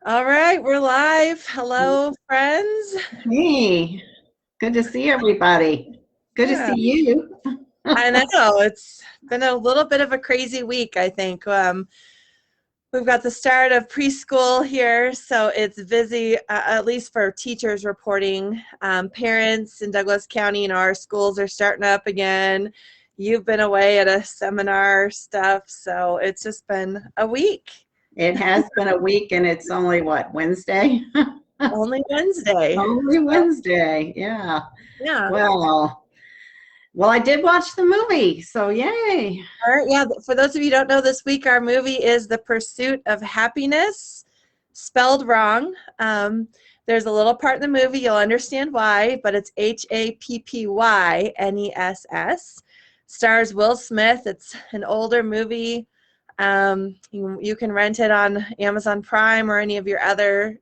All right, we're live. Hello, friends. Hey, good to see everybody. Good to Yeah, see you. I know it's been a little bit of a crazy week, I think. We've got the start of preschool here, so it's busy, at least for teachers reporting. Parents in Douglas County and our schools are starting up again. You've been away at a seminar stuff, so it's just been a week. It has been a week and it's only what, Wednesday? Only Wednesday. Only Wednesday. Yeah. Yeah. Well, I did watch the movie, so yay. All right, yeah, for those of you who don't know, this week our movie is The Pursuit of Happyness, spelled wrong. There's a little part in the movie, you'll understand why, but it's Happyness. Stars Will Smith. It's an older movie. You can rent it on Amazon Prime or any of your other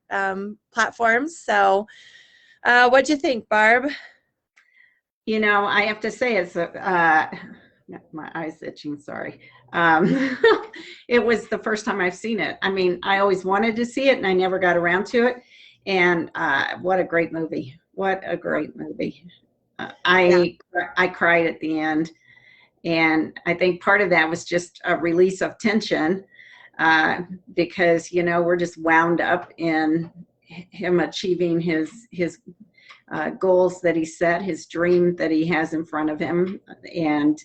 platforms. So what'd you think, Barb? I have to say my eye's itching, sorry. It was the first time I've seen it. I mean, I always wanted to see it and I never got around to it. And what a great movie. What a great movie. Yeah. I cried at the end. And I think part of that was just a release of tension because, we're just wound up in him achieving his goals that he set, his dream that he has in front of him. And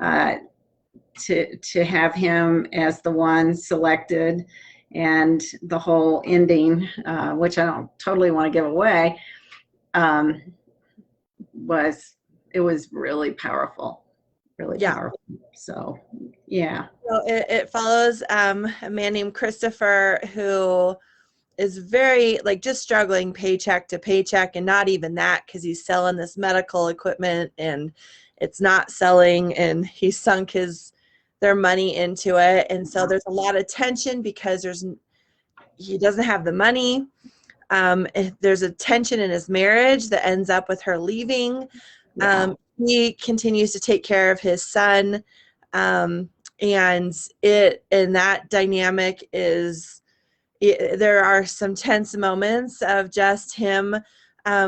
to have him as the one selected and the whole ending, which I don't totally want to give away, was really powerful. Really powerful. So, yeah. So it follows a man named Christopher who is very just struggling paycheck to paycheck, and not even that because he's selling this medical equipment and it's not selling, and he sunk their money into it, and so there's a lot of tension because he doesn't have the money. There's a tension in his marriage that ends up with her leaving. He continues to take care of his son, and that dynamic there are some tense moments of just him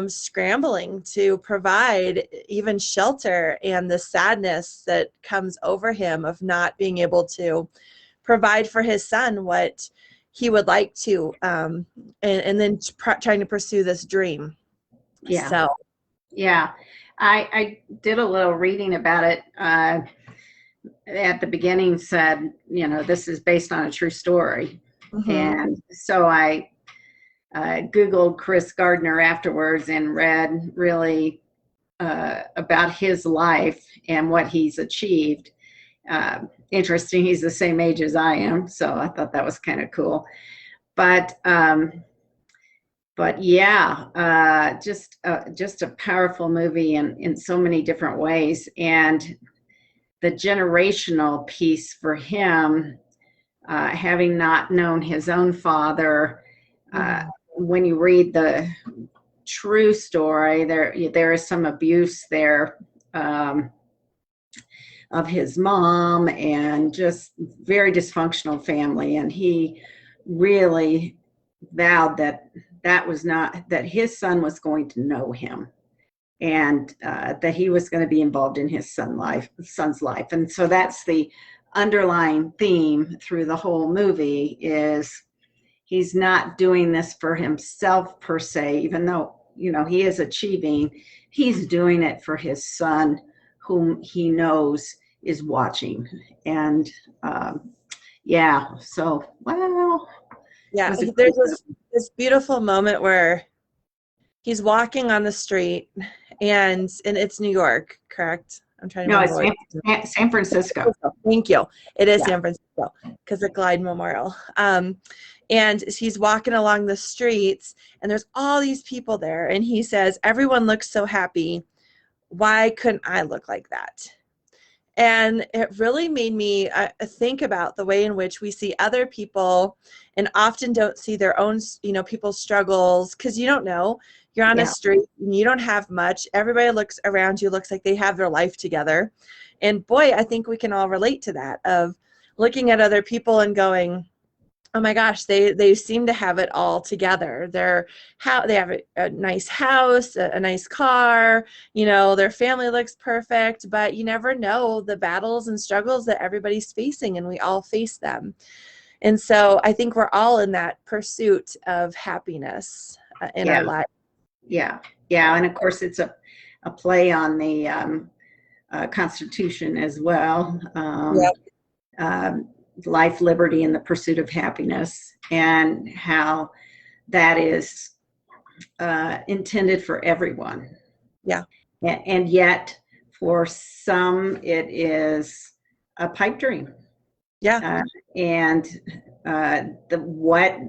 scrambling to provide even shelter, and the sadness that comes over him of not being able to provide for his son what he would like to, and then trying to pursue this dream. Yeah. So yeah, I did a little reading about it. At the beginning said, this is based on a true story. mm-hmm. And so I Googled Chris Gardner afterwards and read really about his life and what he's achieved. Interesting, he's the same age as I am, so I thought that was kind of cool. But yeah, just a powerful movie in so many different ways. And the generational piece for him, having not known his own father, when you read the true story, there is some abuse there of his mom, and just very dysfunctional family. And he really vowed that his son was going to know him, and that he was going to be involved in his son's life. And so that's the underlying theme through the whole movie, is he's not doing this for himself per se, even though, he is achieving. He's doing it for his son, whom he knows is watching. And so, well. Yeah, there's this beautiful moment where he's walking on the street, and it's New York, correct? I'm trying to remember. No, it's San Francisco. Thank you. It is San Francisco because of Glide Memorial. And he's walking along the streets, and there's all these people there, and he says, "Everyone looks so happy. Why couldn't I look like that?" And it really made me think about the way in which we see other people and often don't see their own, people's struggles, because you don't know. You're on a street and you don't have much. Everybody looks around you, looks like they have their life together. And boy, I think we can all relate to that, of looking at other people and going, oh my gosh, they seem to have it all together. They have a nice house, a nice car, their family looks perfect, but you never know the battles and struggles that everybody's facing, and we all face them. And so I think we're all in that pursuit of happiness in our life. Yeah. And of course it's a play on the Constitution as well. Life, liberty, and the pursuit of happiness, and how that is intended for everyone. Yeah. And yet for some it is a pipe dream. Yeah. And what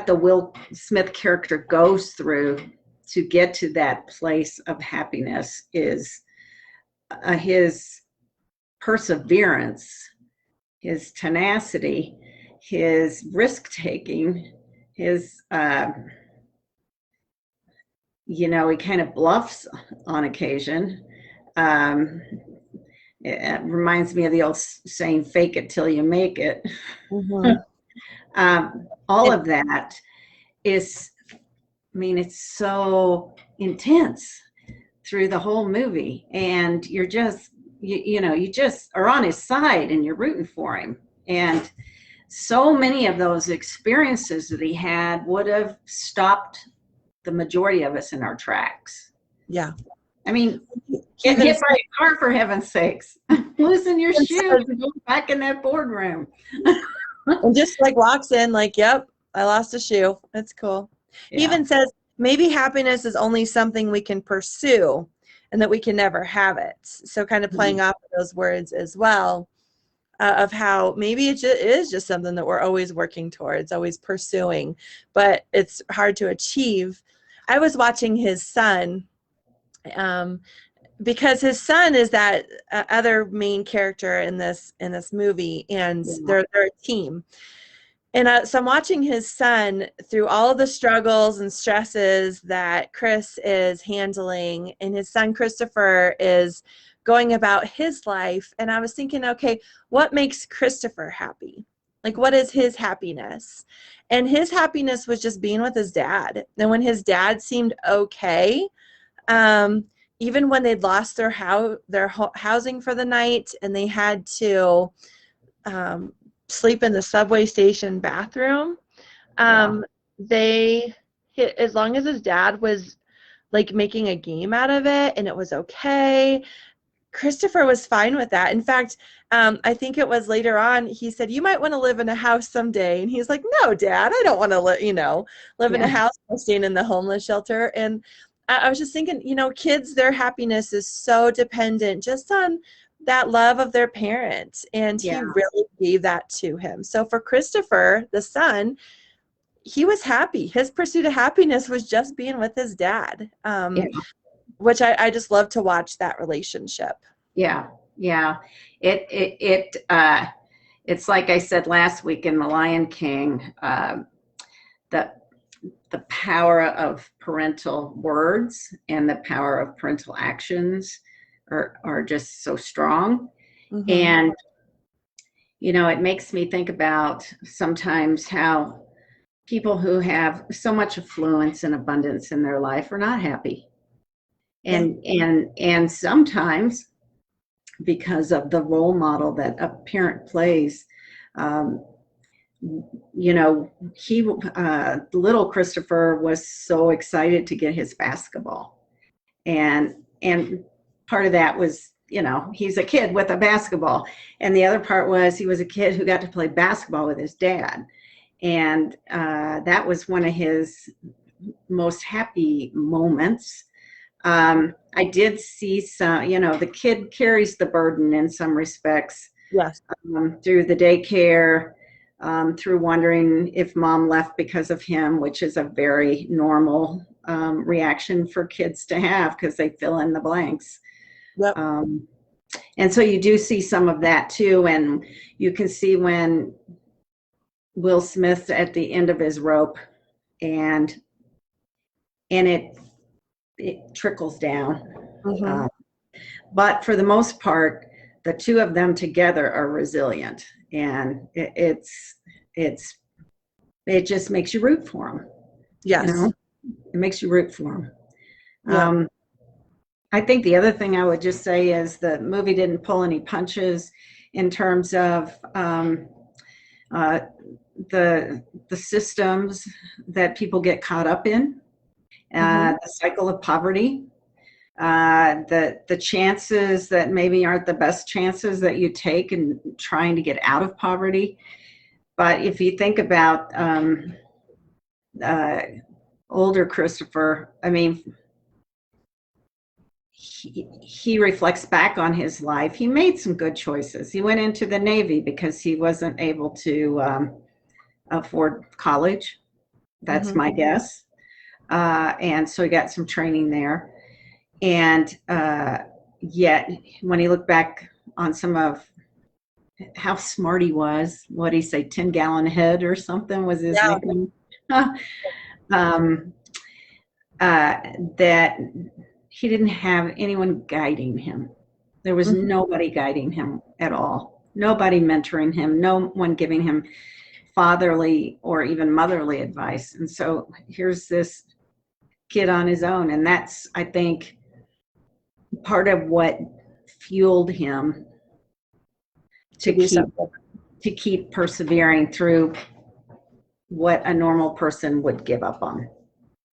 the Will Smith character goes through to get to that place of happiness is his perseverance, his tenacity, his risk-taking, his, he kind of bluffs on occasion. It reminds me of the old saying, fake it till you make it. Mm-hmm. All of that is, it's so intense through the whole movie, and you're just, you just are on his side and you're rooting for him. And so many of those experiences that he had would have stopped the majority of us in our tracks. Yeah. Get hit by a car, for heaven's sakes. Loosen your shoes and go back in that boardroom. And just walks in yep, I lost a shoe. That's cool. He even says maybe happiness is only something we can pursue and that we can never have it. So kind of playing off of those words as well, of how maybe it is just something that we're always working towards, always pursuing, but it's hard to achieve. I was watching his son, because his son is that other main character in this movie, and they're a team. And so I'm watching his son through all of the struggles and stresses that Chris is handling, and his son Christopher is going about his life. And I was thinking, okay, what makes Christopher happy? What is his happiness? And his happiness was just being with his dad. And when his dad seemed okay, even when they'd lost their housing for the night and they had to sleep in the subway station bathroom, as long as his dad was making a game out of it and it was okay, Christopher was fine with that. In fact, I think it was later on, he said, you might want to live in a house someday. And he's like, no, Dad, I don't want to live in a house while staying in the homeless shelter. And I was just thinking, kids, their happiness is so dependent just on that love of their parents. And he really gave that to him. So for Christopher, the son, he was happy. His pursuit of happiness was just being with his dad, which I just love to watch that relationship. Yeah. It's like I said last week in The Lion King, the power of parental words and the power of parental actions are just so strong. Mm-hmm. And, it makes me think about sometimes how people who have so much affluence and abundance in their life are not happy. And sometimes because of the role model that a parent plays, little Christopher was so excited to get his basketball, and part of that was, he's a kid with a basketball, and the other part was he was a kid who got to play basketball with his dad, and that was one of his most happy moments. I did see some, the kid carries the burden in some respects. Yes. Through the daycare, through wondering if mom left because of him, which is a very normal reaction for kids to have because they fill in the blanks. Yep. And so you do see some of that too. And you can see when Will Smith's at the end of his rope and it trickles down. Mm-hmm. But for the most part, the two of them together are resilient, and it's it just makes you root for him. Yes. You know, it makes you root for him. Yeah. I think the other thing I would just say is the movie didn't pull any punches in terms of the systems that people get caught up in, the cycle of poverty, the chances that maybe aren't the best chances that you take in trying to get out of poverty. But if you think about older Christopher, I mean, he reflects back on his life. He made some good choices. He went into the Navy because he wasn't able to afford college. That's my guess. And so he got some training there. And yet, when he looked back on some of how smart he was, what did he say, 10-gallon head or something was his nickname? That he didn't have anyone guiding him. There was nobody guiding him at all. Nobody mentoring him. No one giving him fatherly or even motherly advice. And so here's this kid on his own. And that's, I think, part of what fueled him to keep persevering through what a normal person would give up on.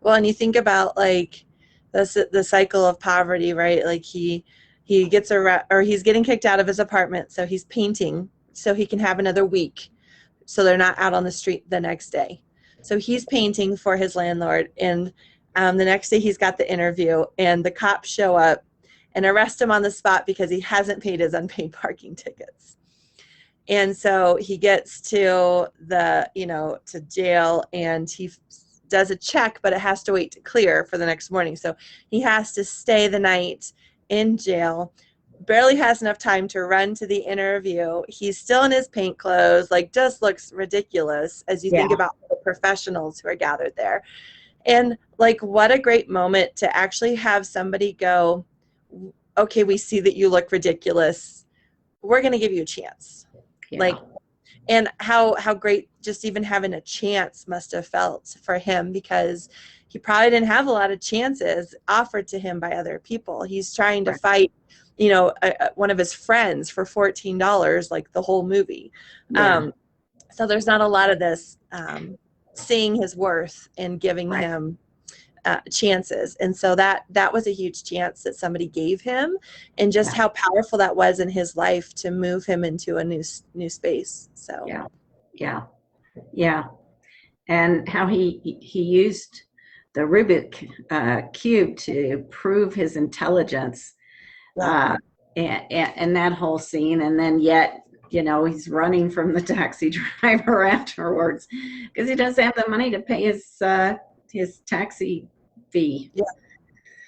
Well, and you think about like the cycle of poverty, right? Like he gets he's getting kicked out of his apartment, so he's painting so he can have another week, so they're not out on the street the next day. So he's painting for his landlord, and the next day he's got the interview, and the cops show up and arrest him on the spot because he hasn't paid his unpaid parking tickets. And so he gets to to jail, and he does a check, but it has to wait to clear for the next morning. So he has to stay the night in jail, barely has enough time to run to the interview. He's still in his paint clothes, like just looks ridiculous as you think about the professionals who are gathered there. And like, what a great moment to actually have somebody go, okay, we see that you look ridiculous. We're going to give you a chance. Yeah. Like, and how great just even having a chance must have felt for him, because he probably didn't have a lot of chances offered to him by other people. He's trying to fight, one of his friends for $14, like the whole movie. Yeah. So there's not a lot of this seeing his worth and giving him chances. And so that was a huge chance that somebody gave him, and just how powerful that was in his life to move him into a new space. So yeah. And how he used the Rubik cube to prove his intelligence, and that whole scene. And then yet, he's running from the taxi driver afterwards because he doesn't have the money to pay his taxi fee. Yeah.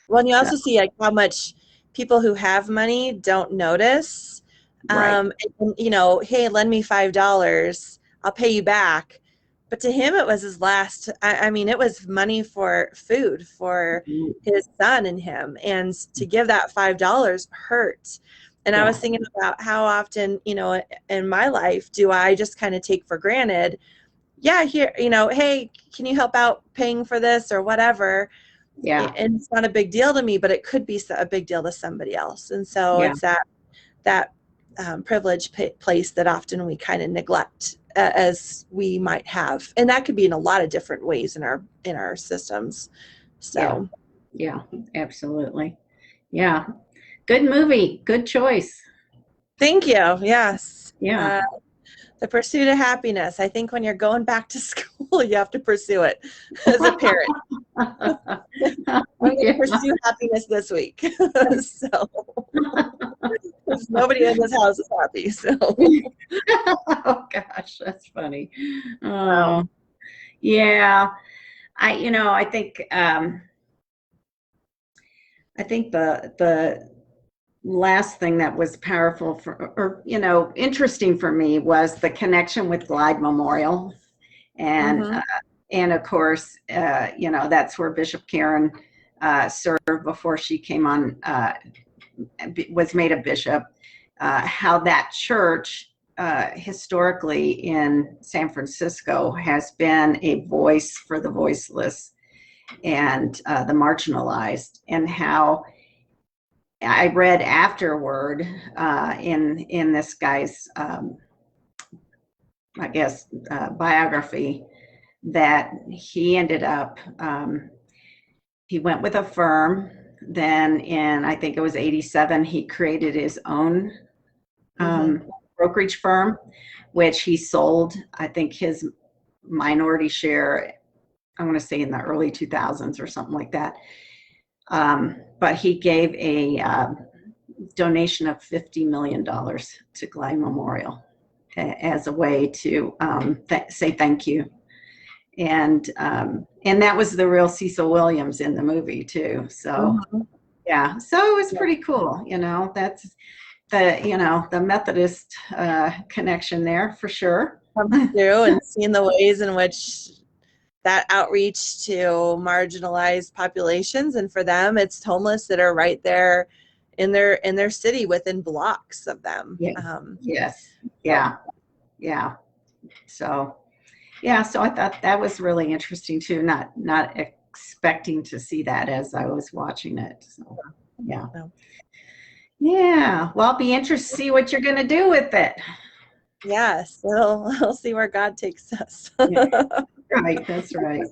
Well, and you also see like how much people who have money don't notice. And, hey, lend me $5, I'll pay you back. But to him, it was his last. I mean, it was money for food for his son and him, and to give that $5 hurt. And I was thinking about how often, in my life, do I just kind of take for granted, here, hey, can you help out paying for this or whatever? Yeah. And it's not a big deal to me, but it could be a big deal to somebody else. And so it's that privileged place that often we kind of neglect as we might have. And that could be in a lot of different ways in our systems. So yeah, absolutely. Yeah. Good movie. Good choice. Thank you. Yes. Yeah. The Pursuit of Happyness. I think when you're going back to school, you have to pursue it as a parent. I'm going to pursue happiness this week. So nobody in this house is happy. So oh gosh, that's funny. Oh, yeah. I think the last thing that was powerful interesting for me was the connection with Glide Memorial, and of course that's where Bishop Karen served before she came on, was made a bishop. How that church historically in San Francisco has been a voice for the voiceless and the marginalized, and how I read afterward in this guy's, I guess, biography, that he ended up, he went with a firm. Then in, I think it was 87, he created his own brokerage firm, which he sold, I think, his minority share, I want to say in the early 2000s or something like that. But he gave a donation of $50 million to Glide Memorial as a way to say thank you. And that was the real Cecil Williams in the movie too. So yeah, so it was pretty cool. That's the Methodist connection there for sure. Come through and seeing the ways in which that outreach to marginalized populations, and for them, it's homeless that are right there in their city within blocks of them. Yeah. Yes. Yeah. Yeah. So I thought that was really interesting too. Not expecting to see that as I was watching it. So yeah. Yeah. Well, I'll be interested to see what you're going to do with it. Yes, we'll see where God takes us. Yeah. Right, that's right.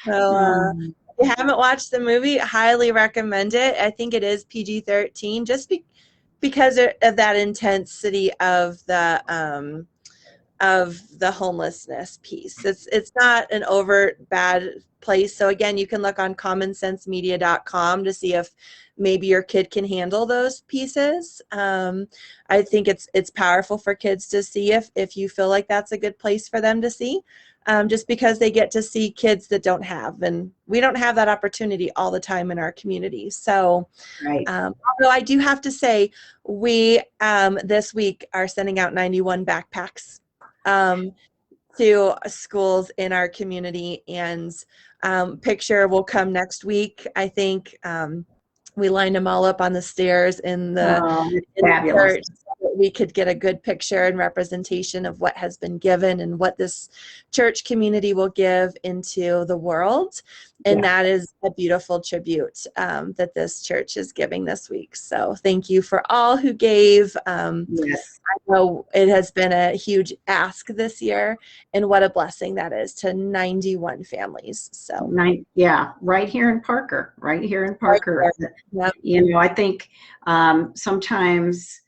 So if you haven't watched the movie, highly recommend it. I think it is PG-13, just because of that intensity of the homelessness piece. It's not an overt bad place. So again, you can look on commonsensemedia.com to see if maybe your kid can handle those pieces. I think it's powerful for kids to see if you feel like that's a good place for them to see, just because they get to see kids that don't have, and we don't have that opportunity all the time in our community. So right. Although I do have to say, we this week are sending out 91 backpacks to schools in our community, and picture will come next week. I think we lined them all up on the stairs in the church so that we could get a good picture and representation of what has been given and what this church community will give into the world. And that is a beautiful tribute that this church is giving this week. So thank you for all who gave. Yes. I know it has been a huge ask this year, and what a blessing that is to 91 families. So right here in Parker. Yep. I think sometimes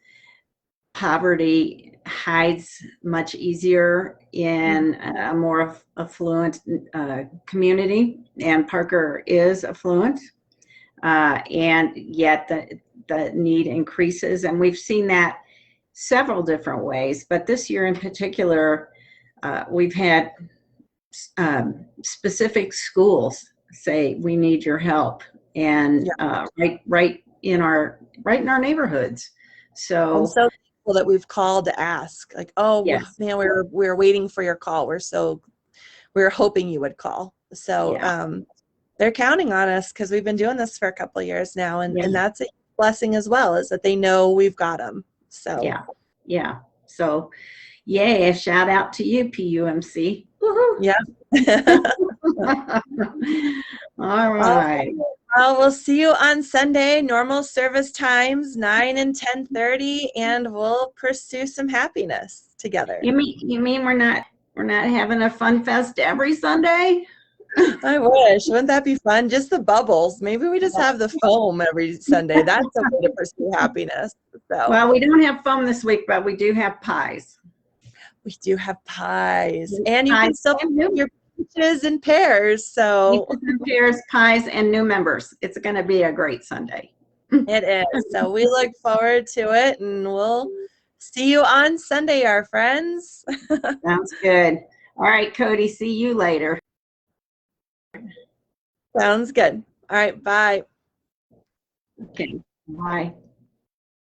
poverty hides much easier in a more affluent community, and Parker is affluent, and yet the need increases, and we've seen that several different ways. But this year in particular, we've had specific schools say, we need your help, and right in our neighborhoods. So I'm so thankful that we've called to ask, like, man, we're waiting for your call. We're hoping you would call. So they're counting on us, because we've been doing this for a couple of years now, and that's a blessing as well, is that they know we've got them. So so yay, a shout out to you, PUMC. Woo-hoo. Yeah. All right. Well, we'll see you on Sunday, normal service times, 9 and 10:30, and we'll pursue some happiness together. You mean we're not having a fun fest every Sunday? I wish. Wouldn't that be fun? Just the bubbles. Maybe we just have the foam every Sunday. That's a way to pursue happiness. So. Well, we don't have foam this week, but we do have pies. We do have pies. And you can still do your peaches and pears. So pears, pies, and new members. It's going to be a great Sunday. It is. So we look forward to it, and we'll see you on Sunday, our friends. Sounds good. All right, Cody, see you later. Sounds good. All right, bye. Okay, bye.